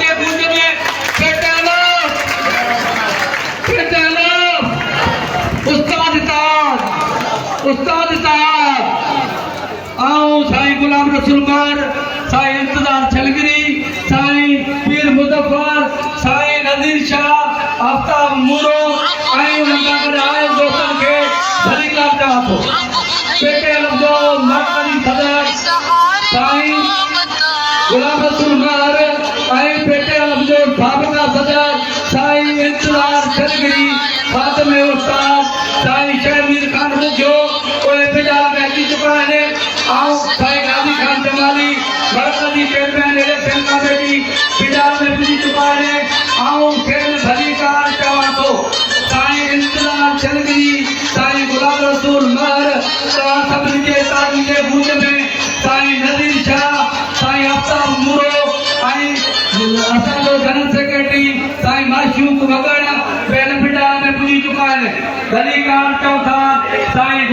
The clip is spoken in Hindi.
के पूंज में पेटालो उस्ताद आओ साईं गुलाम रसूल मार साईं इंतजार छलगिरी साईं पीर मुजफ्फर साईं नजीर शाह आफ्ताब मूरो आई मंदागर आए दोस्तन के भली का चाहतो पेटे लफ्जो मर्कजी सदर साईं गुलाम रसूल मार आई पेटे लफ्जो साबिका सदर साईं इंतजार छलगिरी फातिमे उस्ताद साईं शहमीर खान मुझो कोई बेजार में जी चुका है आओ साईं गाजी खान जमाली मरकजी चेयरमैन इलेक्शन कमेटी बेजार में जी चुका है आओ खेल भली का चाहतो साईं इंतजार छलगिरी साईं गुलाम रसूल मर सब के ताजी के बूंद में साईं नजीर शाह साईं आफ्ताब मूरो आई असांजो जनरल सेक्रेटरी साईं माशूक वगड़ बेनफिटा में पुजी चुका है गली का चौथा साईं